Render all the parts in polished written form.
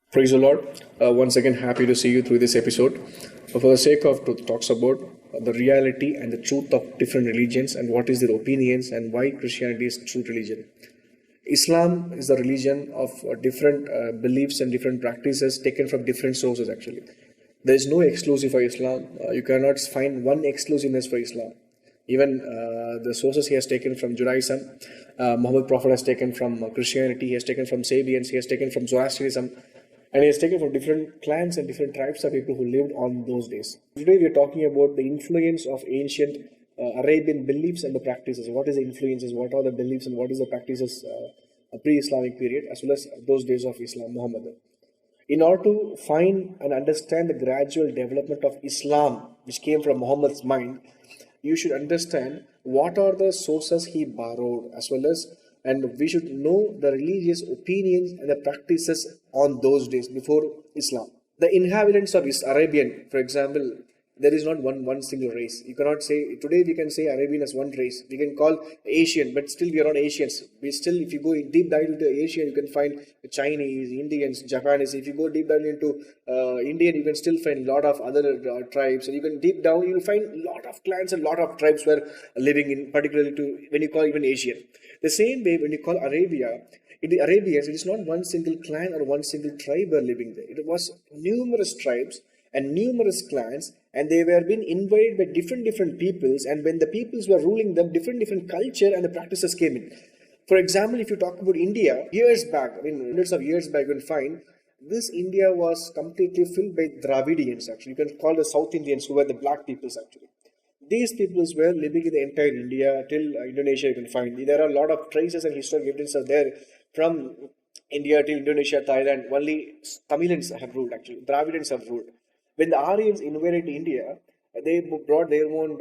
Praise the Lord. Once again, happy to see you through this episode. For the sake of truth, talks about the reality and the truth of different religions and what is their opinions and why Christianity is true religion. Islam is the religion of different beliefs and different practices taken from different sources. Actually, there is no exclusive for Islam. You cannot find one exclusiveness for Islam. Even the sources he has taken from Judaism, Muhammad Prophet has taken from Christianity, he has taken from Sabians, he has taken from Zoroastrianism, and he has taken from different clans and different tribes of people who lived on those days. Today we are talking about the influence of ancient Arabian beliefs and the practices. What is the influences? What are the beliefs and what is the practices pre-Islamic period as well as those days of Islam, Muhammad. In order to find and understand the gradual development of Islam, which came from Muhammad's mind, you should understand what are the sources he borrowed as well as and we should know the religious opinions and the practices on those days before Islam. The inhabitants of Arabian, for example, there is not one single race. You cannot say today we can say Arabian as one race. We can call Asian, but still we are not Asians. We still, if you go deep dive into Asia, you can find Chinese, Indians, Japanese. If you go deep down into Indian, you can still find a lot of other tribes. And you can deep down, you will find a lot of clans and a lot of tribes were living in, particularly to when you call even Asian. The same way when you call Arabia, in the Arabians, it is not one single clan or one single tribe were living there. It was numerous tribes and numerous clans, and they were being invaded by different peoples, and when the peoples were ruling them, different culture and the practices came in. For example, if you talk about India, years back, I mean hundreds of years back, you can find this India was completely filled by Dravidians. Actually, you can call the South Indians, who were the black peoples. Actually, these peoples were living in the entire India till Indonesia. You can find there are a lot of traces and historical evidence are there from India till Indonesia, Thailand. Only Tamilians have ruled. Actually, Dravidians have ruled. When the Aryans invaded India, they brought their own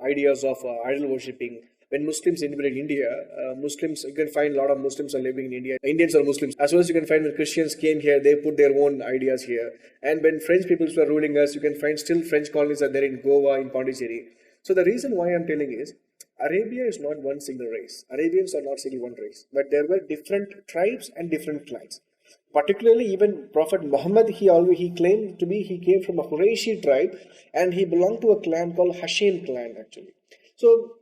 ideas of idol worshipping. When Muslims invaded India, Muslims, you can find a lot of Muslims are living in India. Indians are Muslims. As well as you can find when Christians came here, they put their own ideas here. And when French peoples were ruling us, you can find still French colonies are there in Goa, in Pondicherry. So the reason why I'm telling is, Arabia is not one single race. Arabians are not single one race. But there were different tribes and different clans. Particularly, even Prophet Muhammad, he claimed to be he came from a Qurayshi tribe, and he belonged to a clan called Hashim clan actually. So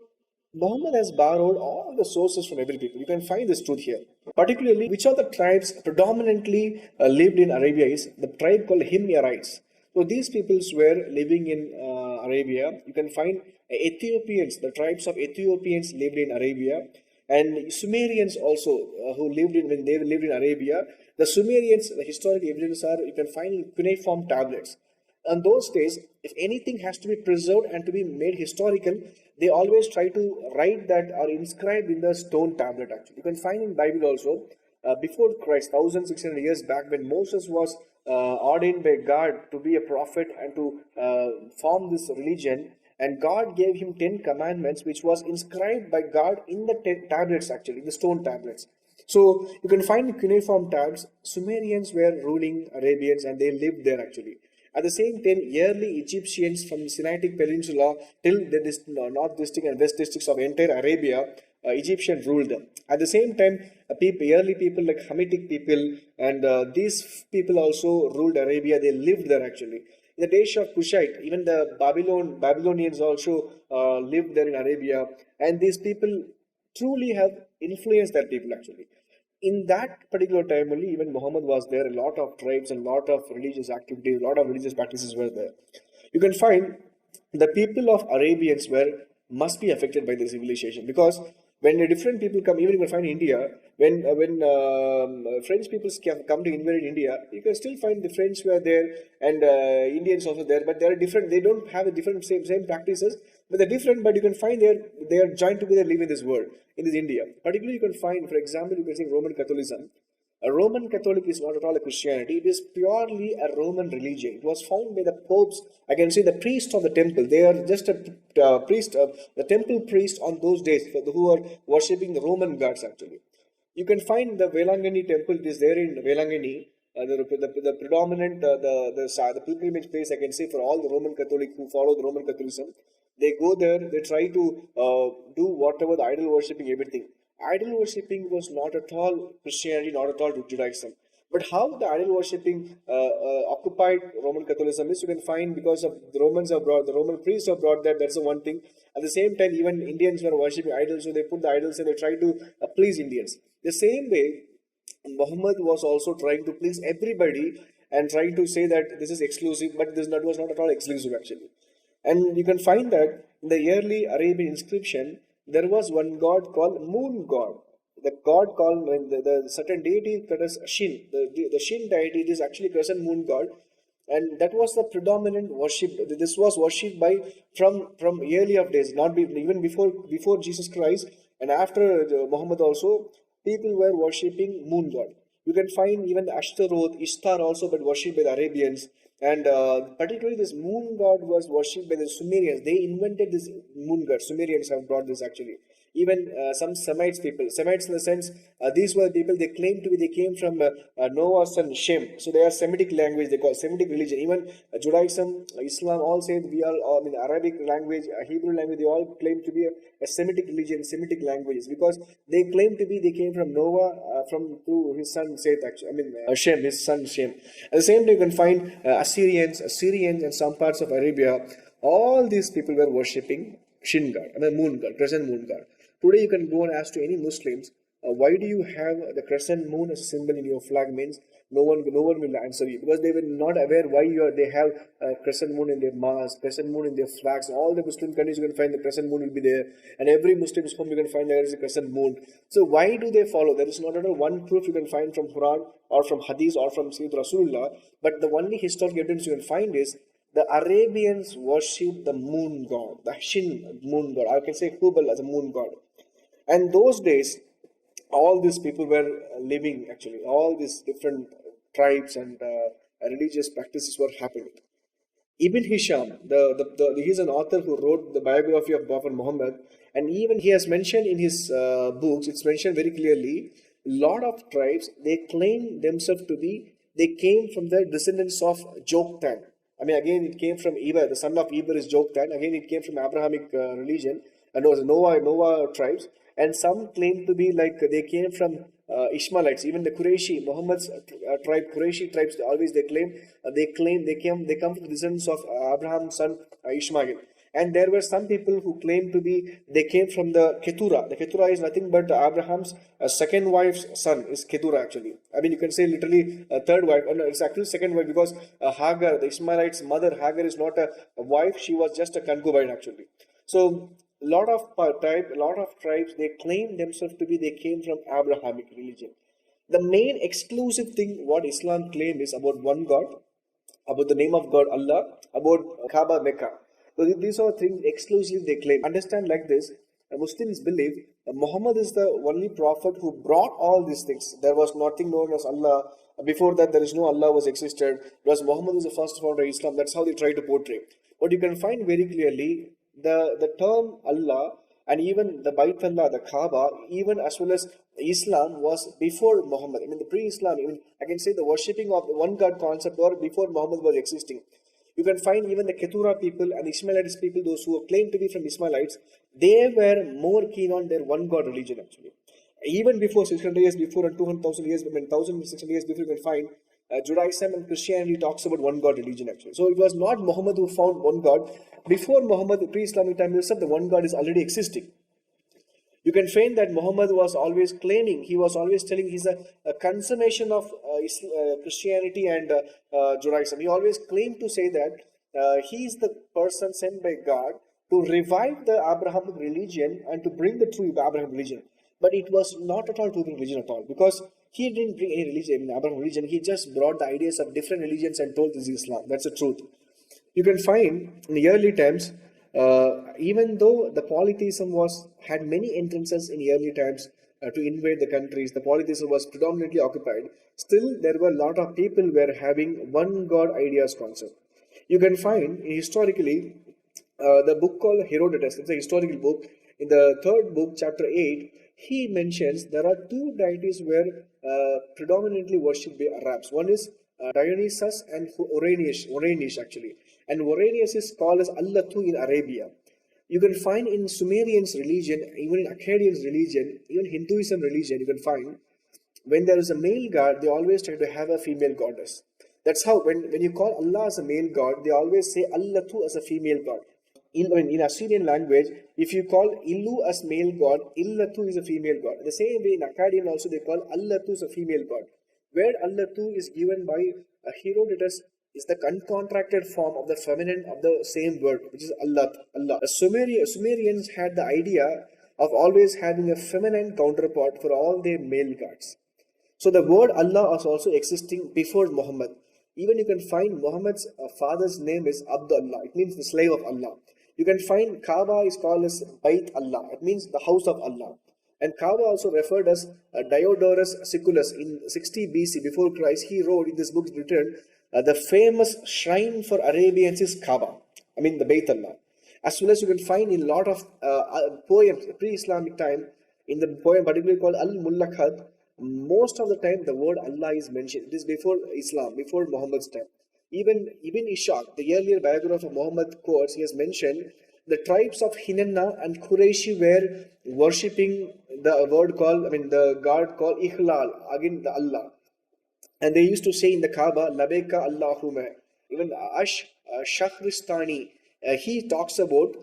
Muhammad has borrowed all the sources from every people. You can find this truth here. Particularly, which of the tribes predominantly lived in Arabia is the tribe called Himyarites. So these peoples were living in Arabia. You can find Ethiopians, the tribes of Ethiopians lived in Arabia, and Sumerians also who lived in when they lived in Arabia. The Sumerians, the historical evidence are you can find in cuneiform tablets. On those days, if anything has to be preserved and to be made historical, they always try to write that or inscribe in the stone tablet. Actually, you can find in Bible also before Christ, 1,600 years back, when Moses was ordained by God to be a prophet and to form this religion, and God gave him 10 commandments, which was inscribed by God in the tablets, actually, in the stone tablets. So you can find in cuneiform tabs, Sumerians were ruling Arabians and they lived there actually. At the same time, early Egyptians from the Sinaitic Peninsula till the north district and west districts of entire Arabia, Egyptian ruled them. At the same time, early people like Hamitic people and these people also ruled Arabia. They lived there actually. In the days of Kushite, even the Babylonians also lived there in Arabia, and these people truly have influenced that people actually. In that particular time only, even Muhammad was there. A lot of tribes and a lot of religious activities, a lot of religious practices were there. You can find the people of Arabians were must be affected by this civilization because when the different people come, even you can find India, when French people come to invade India, you can still find the French were there and Indians also there, but they are different. They don't have a different same practices, but they're different. But you can find they are joined together, live in this world, in this India. Particularly, you can find, for example, you can see Roman Catholicism. A Roman Catholic is not at all a Christianity. It is purely a Roman religion. It was found by the popes. I can say the priests of the temple. They are just a priest, the temple priest on those days who are worshipping the Roman gods actually. You can find the Velangani temple. It is there in Velangani. The predominant the pilgrimage place, I can say, for all the Roman Catholic who follow the Roman Catholicism. They go there. They try to do whatever the idol worshipping, everything. Idol worshipping was not at all Christianity, not at all Judaism. But how the idol worshipping occupied Roman Catholicism is, you can find because of the Romans have brought, the Roman priests have brought that. That's the one thing. At the same time, even Indians were worshipping idols, so they put the idols and they try to please Indians. The same way, Muhammad was also trying to please everybody and trying to say that this is exclusive, but this was not at all exclusive actually. And you can find that in the early Arabian inscription, there was one god called Moon God. The god called the certain deity that is Shin. The Shin deity is actually crescent moon god, and that was the predominant worship. This was worshipped by from early of days, not even before Jesus Christ, and after Muhammad also, people were worshipping moon god. You can find even the Ashtaroth, Ishtar also, but worshipped by the Arabians. And particularly, this moon god was worshipped by the Sumerians. They invented this moon god. Sumerians have brought this actually. Even some Semites people, Semites in the sense, these were people they claim to be, they came from Noah's son Shem. So they are Semitic language, they call Semitic religion. Even Judaism, Islam, all say we are, I mean, Arabic language, Hebrew language, they all claim to be a Semitic religion, Semitic languages, because they claim to be, they came from Noah, from through his son Seth, actually. I mean, Shem, his son Shem. At the same time, you can find Assyrians, and some parts of Arabia. All these people were worshipping Shin god, I mean moon god, crescent moon god. Today you can go and ask to any Muslims, why do you have the crescent moon as a symbol in your flag? Means no one will answer you, because they were not aware why they have crescent moon in their mosque, crescent moon in their flags. All the Muslim countries you can find the crescent moon will be there, and every Muslim's home you can find there is a crescent moon. So why do they follow? There is not at all one proof you can find from Quran or from Hadith or from Sayyid Rasulullah, but the only historical evidence you can find is the Arabians worship the moon god, the Shin moon god. I can say Hubal as a moon god. And those days, all these people were living actually, all these different tribes and religious practices were happening. Ibn Hisham, he's an author who wrote the biography of Prophet Muhammad, and even he has mentioned in his books, it's mentioned very clearly, lot of tribes, they claim themselves to be, they came from the descendants of Joktan. I mean, again, it came from Eber, the son of Eber is Joktan. Again, it came from Abrahamic religion, and it was Noah tribes. And some claim to be like they came from Ishmaelites. Even the Qurayshi, Muhammad's tribe, Qurayshi tribes, always they come from the descendants of Abraham's son Ishmael. And there were some people who claimed to be, they came from the Keturah. The Keturah is nothing but Abraham's second wife's son is Keturah actually. I mean, you can say literally third wife. Oh, no, it's actually second wife, because Hagar, the Ishmaelites' mother, Hagar is not a wife. She was just a concubine actually. So lot of tribes, they claim themselves to be, they came from Abrahamic religion. The main exclusive thing what Islam claims is about one God, about the name of God Allah, about Kaaba, Mecca. So these are things exclusively they claim. Understand like this, Muslims believe Muhammad is the only prophet who brought all these things. There was nothing known as Allah. Before that, there is no Allah was existed. Because Muhammad is the first founder of Islam. That's how they try to portray. But you can find very clearly the term Allah and even the Bait Allah, the Kaaba, even as well as Islam was before Muhammad. I mean, the pre-Islam, even I can say the worshipping of the one God concept or before Muhammad was existing. You can find even the Keturah people and Ishmaelites people, those who claim to be from Ishmaelites, they were more keen on their one God religion actually. Even before 600 years before and 200,000 years, I mean 1,600 years before, you can find Judaism and Christianity talks about one God religion actually. So it was not Muhammad who found one God. Before Muhammad, the pre-Islamic time itself, the one God is already existing. You can find that Muhammad was always claiming, he was always telling he's a consummation of Christianity and Judaism. He always claimed to say that he is the person sent by God to revive the Abrahamic religion and to bring the true Abrahamic religion. But it was not at all true religion at all, because he didn't bring any religion, Abrahamic religion. He just brought the ideas of different religions and told this is Islam. That's the truth. You can find in the early times, even though the polytheism had many entrances in early times to invade the countries, the polytheism was predominantly occupied. Still, there were a lot of people were having one God ideas concept. You can find historically the book called Herodotus. It's a historical book. In the third book, chapter 8, he mentions there are two deities where predominantly worshipped by Arabs. One is Dionysus and Oranius actually. And Oranius is called as Allatu in Arabia. You can find in Sumerians religion, even in Akkadians religion, even Hinduism religion, you can find when there is a male god, they always try to have a female goddess. That's how when you call Allah as a male god, they always say Allatu as a female god. In Assyrian language, if you call Illu as male god, Illatu is a female god. The same way in Akkadian also they call Allatu as a female god. Where Allatu is given by Herodotus is the uncontracted form of the feminine of the same word, which is Allah. Allah. The Sumerians had the idea of always having a feminine counterpart for all their male gods. So the word Allah was also existing before Muhammad. Even you can find Muhammad's father's name is Abdullah. It means the slave of Allah. You can find Kaaba is called as Bait Allah. It means the house of Allah. And Kaaba also referred as Diodorus Siculus in 60 BC before Christ. He wrote in this book written, the famous shrine for Arabians is Kaaba. I mean the Bait Allah. As well as you can find in a lot of poems, pre-Islamic time, in the poem particularly called Al-Mullakhad, most of the time the word Allah is mentioned. It is before Islam, before Muhammad's time. Even Ibn Ishaq, the earlier biographer of Muhammad, quotes, he has mentioned the tribes of Hinanna and Qurayshi were worshipping the god called Ikhlal, again the Allah. And they used to say in the Kaaba, Labeka Allahumma. Even Shakhristani, he talks about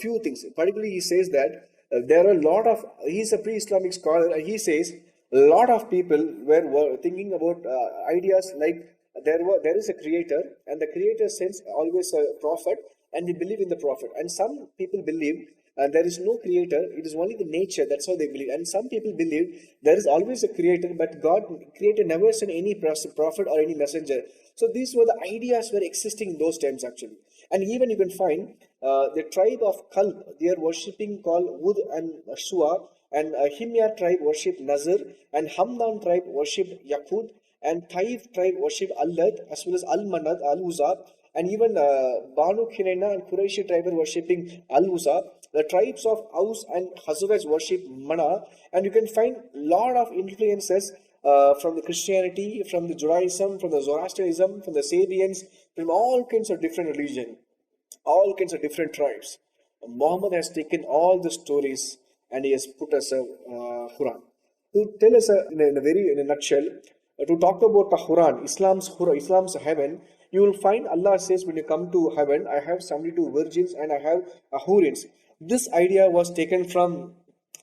few things. Particularly, he says that there are a lot of, he's a pre-Islamic scholar, and he says a lot of people were thinking about ideas like there is a creator, and the creator sends always a prophet, and they believe in the prophet. And some people believe there is no creator, it is only the nature, that's how they believe. And some people believe there is always a creator, but God, creator, never sent any prophet or any messenger. So these were the ideas were existing in those times actually. And even you can find the tribe of Kalb, they are worshipping called Wud and Shua, and Himyar tribe worship Nazir, and Hamdan tribe worship Yaqud, and Taif tribe worship Allad, as well as Al-Manad, Al-Uzza, and even Banu Kinaina and Qurayshi tribe are worshipping Al-Uzza. The tribes of Aus and Khazraj worship Mana, and you can find a lot of influences from the Christianity, from the Judaism, from the Zoroastrianism, from the Sabians, from all kinds of different religions, all kinds of different tribes. Muhammad has taken all the stories and he has put us a Quran. To tell us in a nutshell, to talk about the Quran, Islam's heaven, you will find Allah says when you come to heaven, I have 72 virgins and I have hurins. This idea was taken from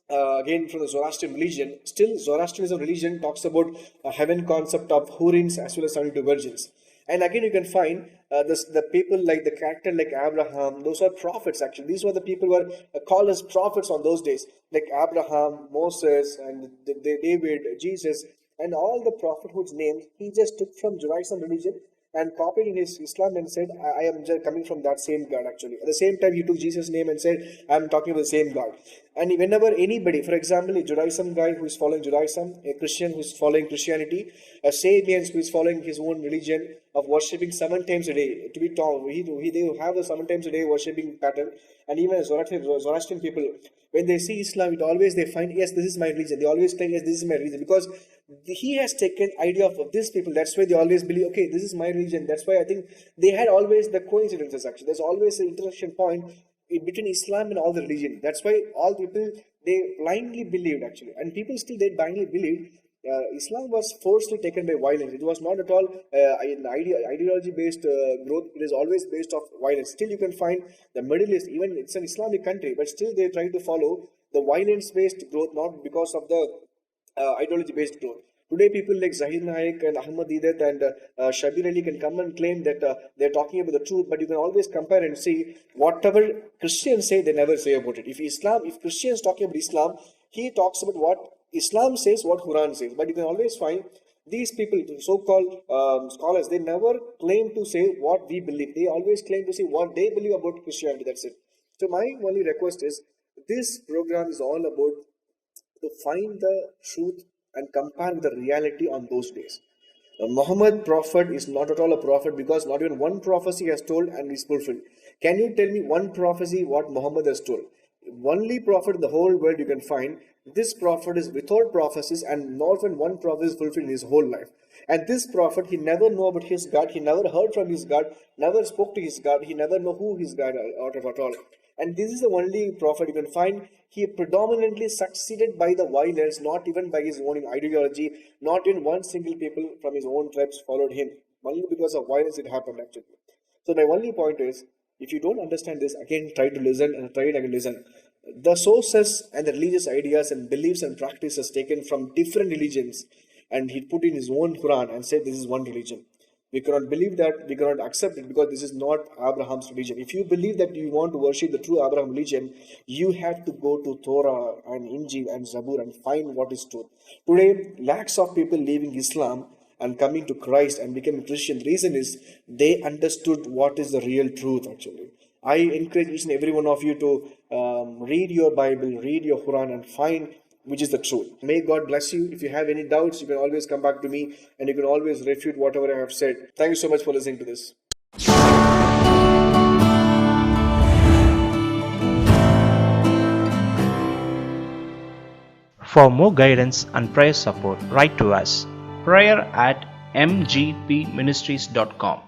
again from the Zoroastrian religion. Still, Zoroastrianism religion talks about a heaven concept of hurins as well as 72 virgins. And again, you can find the people like the character like Abraham. Those are prophets actually. These were the people who were called as prophets on those days, like Abraham, Moses, and David, Jesus, and all the prophethoods names. He just took from Judaism religion and copied in his Islam and said, I am just coming from that same God actually. At the same time, he took Jesus' name and said, I am talking about the same God. And whenever anybody, for example, a Judaism guy who is following Judaism, a Christian who is following Christianity, a Sabian who is following his own religion of worshipping 7 times a day, to be told, they have a 7 times a day worshipping pattern, and even Zoroastrian people, when they see Islam, they find, yes, this is my religion. They always claim, yes, this is my religion, because he has taken idea of these people. That's why they always believe, okay, this is my religion. That's why I think they had always the coincidences actually. There's always an intersection point in between Islam and all the religion. That's why all people, they blindly believed actually. And people still, they blindly believed. Islam was forcefully taken by violence. It was not at all an ideology-based growth. It is always based off violence. Still, you can find the Middle East, even it's an Islamic country, but still they try to follow the violence-based growth, not because of the ideology-based growth. Today, people like Zahir Naik and Ahmad Didat and Shabir Ali can come and claim that they're talking about the truth, but you can always compare and see whatever Christians say, they never say about it. If Christians talking about Islam, he talks about what Islam says, what Quran says. But you can always find these people, so-called scholars, they never claim to say what we believe. They always claim to say what they believe about Christianity. That's it. So my only request is, this program is all about to find the truth and compare with the reality on those days. Muhammad prophet is not at all a prophet because not even one prophecy has told and is fulfilled. Can you tell me one prophecy what Muhammad has told? Only prophet in the whole world you can find. This prophet is without prophecies, and not even one prophecy is fulfilled in his whole life. And this prophet, he never knew about his God, he never heard from his God, never spoke to his God, he never know who his God out of at all. And this is the only prophet you can find. He predominantly succeeded by the violence, not even by his own ideology. Not in one single people from his own tribes followed him. Only because of violence it happened actually. So my only point is, if you don't understand this, again try to listen and try it again listen. The sources and the religious ideas and beliefs and practices taken from different religions, and he put in his own Quran and said this is one religion. We cannot believe that, we cannot accept it because this is not Abraham's religion. If you believe that you want to worship the true Abraham religion, you have to go to Torah and Injil and Zabur and find what is truth. Today, lakhs of people leaving Islam and coming to Christ and becoming Christian. The reason is they understood what is the real truth actually. I encourage each and every one of you to read your Bible, read your Quran, and find which is the truth. May God bless you. If you have any doubts, you can always come back to me and you can always refute whatever I have said. Thank you so much for listening to this. For more guidance and prayer support, write to us prayer@mgpministries.com.